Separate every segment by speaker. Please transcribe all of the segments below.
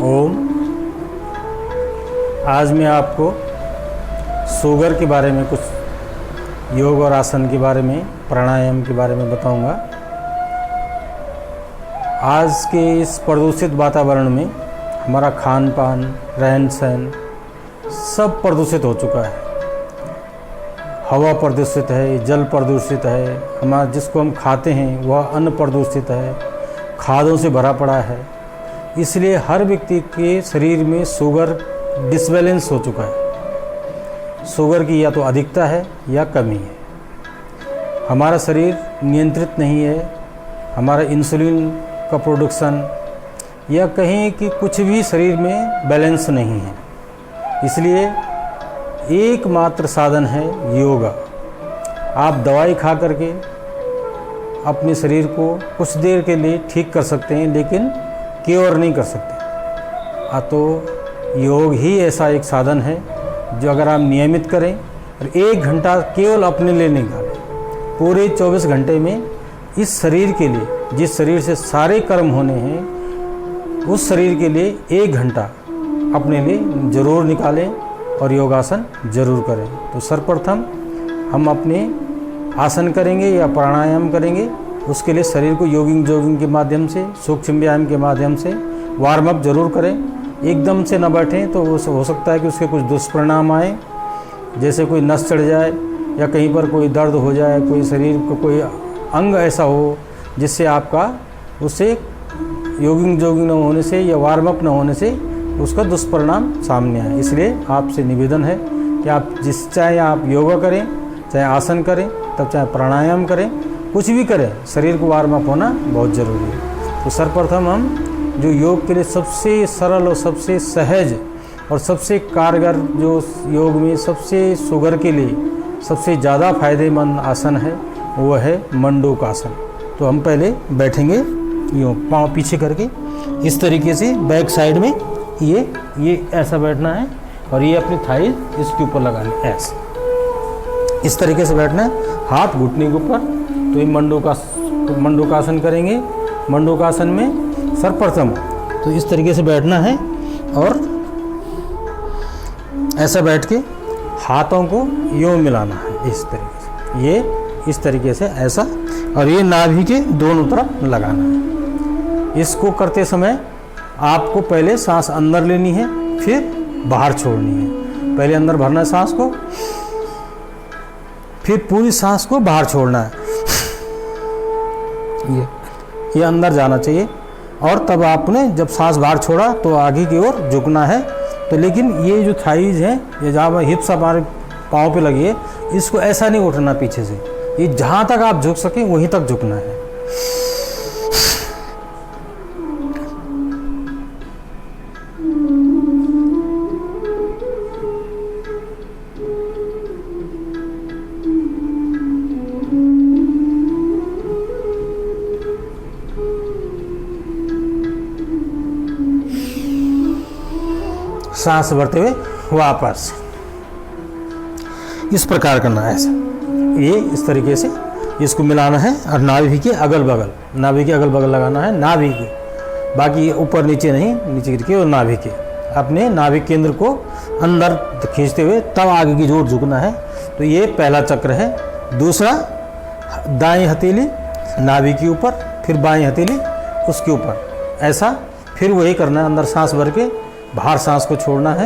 Speaker 1: ओम। आज मैं आपको शुगर के बारे में, कुछ योग और आसन के बारे में, प्राणायाम के बारे में बताऊंगा। आज के इस प्रदूषित वातावरण में हमारा खान पान, रहन सहन सब प्रदूषित हो चुका है। हवा प्रदूषित है, जल प्रदूषित है, हमारा जिसको हम खाते हैं वह अन्न प्रदूषित है, खादों से भरा पड़ा है। इसलिए हर व्यक्ति के शरीर में शुगर डिसबैलेंस हो चुका है। शुगर की या तो अधिकता है या कमी है। हमारा शरीर नियंत्रित नहीं है। हमारा इंसुलिन का प्रोडक्शन या कहीं कि कुछ भी शरीर में बैलेंस नहीं है। इसलिए एकमात्र साधन है योगा। आप दवाई खा करके अपने शरीर को कुछ देर के लिए ठीक कर सकते हैं, लेकिन क्योर नहीं कर सकते। तो योग ही ऐसा एक साधन है जो अगर आप नियमित करें और 1 घंटा केवल अपने लिए निकालें, पूरे 24 घंटे में इस शरीर के लिए, जिस शरीर से सारे कर्म होने हैं, उस शरीर के लिए 1 घंटा अपने लिए ज़रूर निकालें और योगासन ज़रूर करें। तो सर्वप्रथम हम अपने आसन करेंगे या प्राणायाम करेंगे। उसके लिए शरीर को जॉगिंग के माध्यम से, सूक्ष्म व्यायाम के माध्यम से वार्म अप जरूर करें। एकदम से न बैठें तो हो सकता है कि उसके कुछ दुष्परिणाम आए, जैसे कोई नस चढ़ जाए या कहीं पर कोई दर्द हो जाए, कोई शरीर को कोई अंग ऐसा हो जिससे आपका उससे जॉगिंग न होने से या वार्म अप न होने से उसका दुष्परिणाम सामने आए। इसलिए आपसे निवेदन है कि आप चाहे आप योगा करें, चाहे आसन करें, तब चाहे प्राणायाम करें, कुछ भी करें, शरीर को वार्म अप होना बहुत ज़रूरी है। तो सर्वप्रथम हम जो योग के लिए सबसे सरल और सबसे सहज और सबसे कारगर, जो योग में सबसे शुगर के लिए सबसे ज़्यादा फायदेमंद आसन है, वो है मंडूक आसन। तो हम पहले बैठेंगे यूँ पाँव पीछे करके, इस तरीके से बैक साइड में ये ऐसा बैठना है और ये अपनी थाई इसके ऊपर लगानी है, ऐसे इस तरीके से बैठना है, हाथ घुटने के ऊपर। तो ये मंडूकासन करेंगे। मंडूकासन में सर्वप्रथम तो इस तरीके से बैठना है और ऐसा बैठ के हाथों को यूँ मिलाना है, इस तरीके से, ये इस तरीके से ऐसा, और ये नाभि के दोनों तरफ लगाना है। इसको करते समय आपको पहले सांस अंदर लेनी है, फिर बाहर छोड़नी है। पहले अंदर भरना है सांस को, फिर पूरी सांस को बाहर छोड़ना है। ये अंदर जाना चाहिए। और तब आपने जब सांस बाहर छोड़ा तो आगे की ओर झुकना है। तो लेकिन ये जो थाइज है, ये जहाँ हिप्स हमारे पाँव पे लगी है, इसको ऐसा नहीं उठना पीछे से। ये जहाँ तक आप झुक सकें वहीं तक झुकना है। सांस भरते हुए वापस इस प्रकार करना है, ऐसा ये इस तरीके से इसको मिलाना है। और नाभि के अगल बगल लगाना है, नाभि के, बाकी ऊपर नीचे नहीं, नीचे गिर के, और नाभि के, अपने नाभि केंद्र को अंदर खींचते हुए तब आगे की ओर झुकना है। तो ये पहला चक्र है। दूसरा, दाएं हथेली नाभि के ऊपर, फिर बाएं हथेली उसके ऊपर, ऐसा फिर वही करना है। अंदर सांस भर के बाहर सांस को छोड़ना है।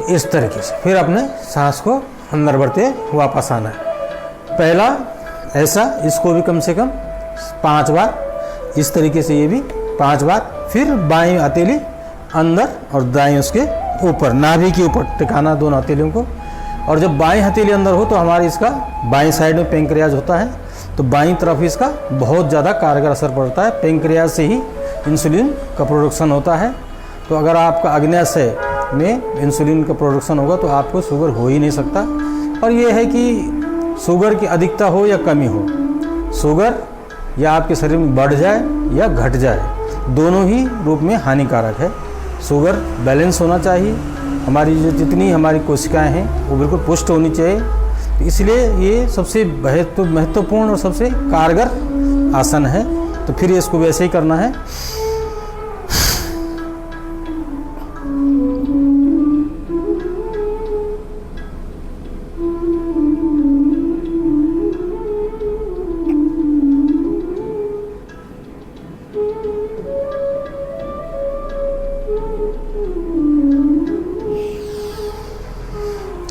Speaker 1: इस तरीके से फिर अपने सांस को अंदर भरते वापस आना है। पहला ऐसा, इसको भी कम से कम 5 बार, इस तरीके से ये भी 5 बार। फिर बाएं हथेली अंदर और दाएं उसके ऊपर, नाभि के ऊपर टिकाना दोनों हथेलियों को। और जब बाएं हथेली अंदर हो तो हमारे इसका बाएं साइड में पेंक्रियाज होता है, तो बाईं तरफ इसका बहुत ज़्यादा कारगर असर पड़ता है। पेंक्रियाज से ही इंसुलिन का प्रोडक्शन होता है। तो अगर आपका आग्नेयाशय में इंसुलिन का प्रोडक्शन होगा तो आपको शुगर हो ही नहीं सकता। और ये है कि शुगर की अधिकता हो या कमी हो, शुगर या आपके शरीर में बढ़ जाए या घट जाए, दोनों ही रूप में हानिकारक है। शुगर बैलेंस होना चाहिए, हमारी जो जितनी हमारी कोशिकाएं हैं वो बिल्कुल पुष्ट होनी चाहिए। तो इसलिए ये सबसे महत्वपूर्ण और सबसे कारगर आसन है। तो फिर इसको वैसे ही करना है।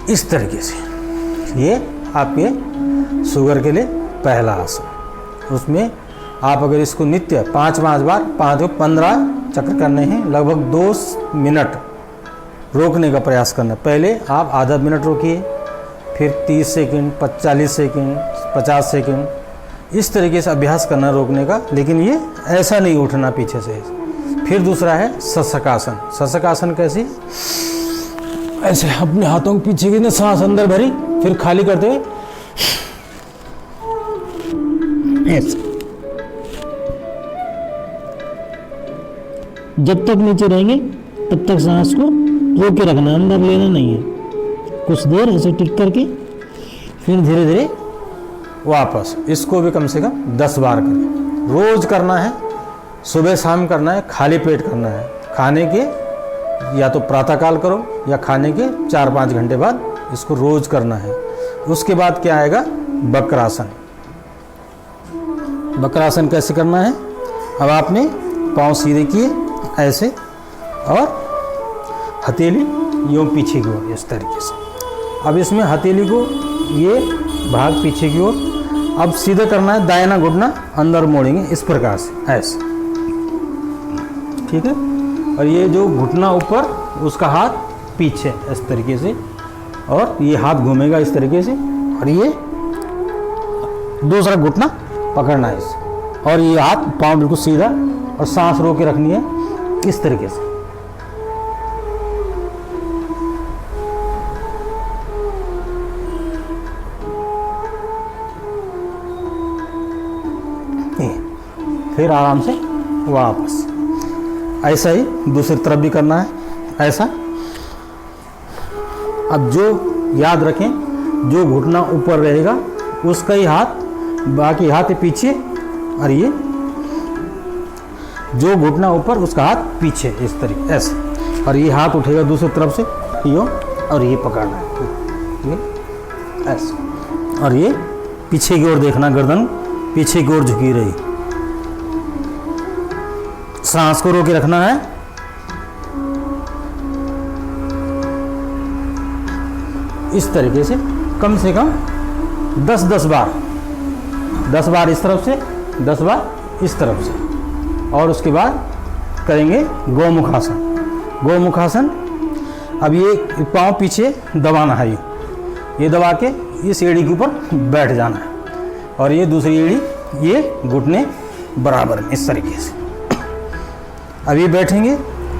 Speaker 1: इस तरीके से ये आपके शुगर के लिए पहला आसन। उसमें आप अगर इसको नित्य 5-5 बार 15 चक्र करने हैं, लगभग 2 मिनट रोकने का प्रयास करना। पहले आप आधा मिनट रोकिए, फिर 30 सेकंड, 40 सेकंड, 50 सेकंड, इस तरीके से अभ्यास करना रोकने का। लेकिन ये ऐसा नहीं उठना पीछे से। फिर दूसरा है शशकासन। शशकासन कैसे? ऐसे अपने हाथों के पीछे की सांस अंदर भरी, फिर खाली करते हुए ऐसे।
Speaker 2: जब तक नीचे रहेंगे तब तक सांस को रोक के रखना, अंदर लेना नहीं है। कुछ देर ऐसे टिक करके
Speaker 1: फिर धीरे धीरे वापस। इसको भी कम से कम 10 बार करें। रोज करना है, सुबह शाम करना है, खाली पेट करना है। खाने के या तो प्रातःकाल करो या खाने के 4-5 घंटे बाद इसको रोज करना है। उसके बाद क्या आएगा? वक्रासन। वक्रासन कैसे करना है? अब आपने पांव सीधे किए ऐसे और हथेली यूँ पीछे की ओर, इस तरीके से। अब इसमें हथेली को ये भाग पीछे की ओर, अब सीधे करना है। दाहिना घुटना अंदर मोड़ेंगे इस प्रकार से, ऐसे, ठीक है। और ये जो घुटना ऊपर, उसका हाथ पीछे इस तरीके से, और ये हाथ घूमेगा इस तरीके से, और ये दूसरा घुटना पकड़ना है इसे, और ये हाथ पांव बिल्कुल सीधा, और सांस रोक के रखनी है इस तरीके से। फिर आराम से वापस। ऐसा ही दूसरी तरफ भी करना है, ऐसा। अब जो याद रखें, जो घुटना ऊपर रहेगा उसका ही हाथ, बाकी हाथ पीछे, और ये जो घुटना ऊपर उसका हाथ पीछे, इस तरीके ऐसे। और ये हाथ उठेगा दूसरी तरफ से यूँ, और ये पकड़ना है ये ऐसे, और ये पीछे की ओर देखना, गर्दन पीछे की ओर झुकी रही। सांस को रोके रखना है। इस तरीके से कम 10-10 बार, 10 बार इस तरफ से, 10 बार इस तरफ से। और उसके बाद करेंगे गौमुखासन। गौमुखासन, अब ये पांव पीछे दबाना है, ये दबा के इस एड़ी के ऊपर बैठ जाना है, और ये दूसरी एड़ी, ये घुटने बराबर में इस तरीके से। अब ये बैठेंगे,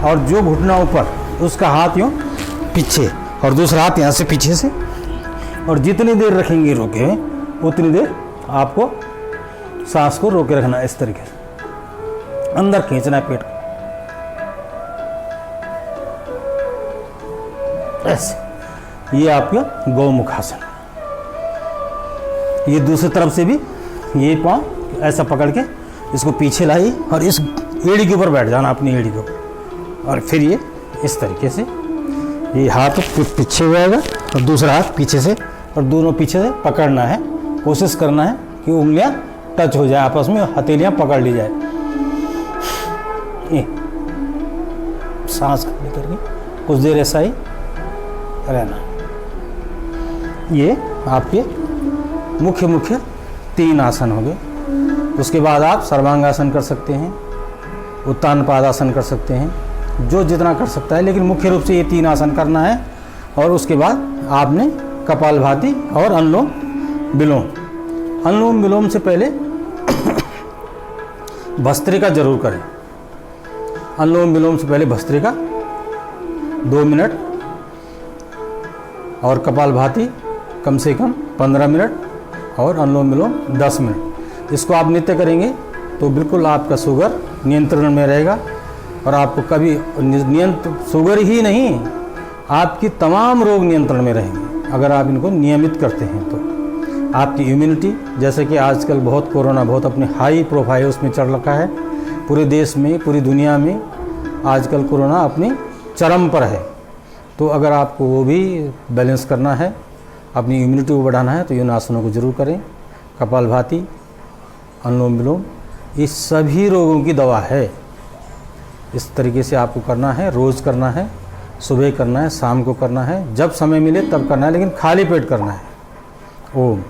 Speaker 1: और जो घुटना ऊपर उसका हाथ यूँ पीछे, और दूसरा हाथ यहाँ से पीछे से। और जितनी देर रखेंगे रोके हुए, उतनी देर आपको सांस को रोके रखना है इस तरीके से। अंदर खींचना है पेट को ऐसे। ये आपका गौमुखासन। ये दूसरी तरफ से भी ये पाँव ऐसा पकड़ के इसको पीछे लाई, और इस एड़ी के ऊपर बैठ जाना, अपनी एड़ी के ऊपर। और फिर ये इस तरीके से, ये हाथ पीछे हो जाएगा और दूसरा हाथ पीछे से, और दोनों पीछे से पकड़ना है। कोशिश करना है कि उंगलियां टच हो जाए आपस में, हथेलियां पकड़ ली जाए। ये सांस खाली करके कुछ देर ऐसा ही रहना। ये आपके मुख्य 3 आसन हो गए। उसके बाद आप सर्वांगासन कर सकते हैं, उत्तान पादासन कर सकते हैं, जो जितना कर सकता है, लेकिन मुख्य रूप से ये 3 आसन करना है। और उसके बाद आपने कपालभाति और अनुलोम विलोम। अनुलोम विलोम से पहले भस्त्रिका जरूर करें। अनुलोम विलोम से पहले भस्त्रिका 2 मिनट, और कपालभाति कम से कम 15 मिनट, और अनुलोम विलोम 10 मिनट। इसको आप नित्य करेंगे तो बिल्कुल आपका शुगर नियंत्रण में रहेगा और आपको कभी शुगर ही नहीं, आपकी तमाम रोग नियंत्रण में रहेंगे अगर आप इनको नियमित करते हैं तो। आपकी इम्यूनिटी, जैसे कि आजकल बहुत कोरोना बहुत अपने हाई प्रोफाइल उसमें चढ़ रखा है, पूरे देश में पूरी दुनिया में आजकल कोरोना अपनी चरम पर है। तो अगर आपको वो भी बैलेंस करना है, अपनी इम्यूनिटी को बढ़ाना है, तो इन आसनों को जरूर करें। कपालभाति, अनुलोम विलोम, ये सभी रोगों की दवा है। इस तरीके से आपको करना है, रोज़ करना है, सुबह करना है, शाम को करना है, जब समय मिले तब करना है, लेकिन खाली पेट करना है। ओम।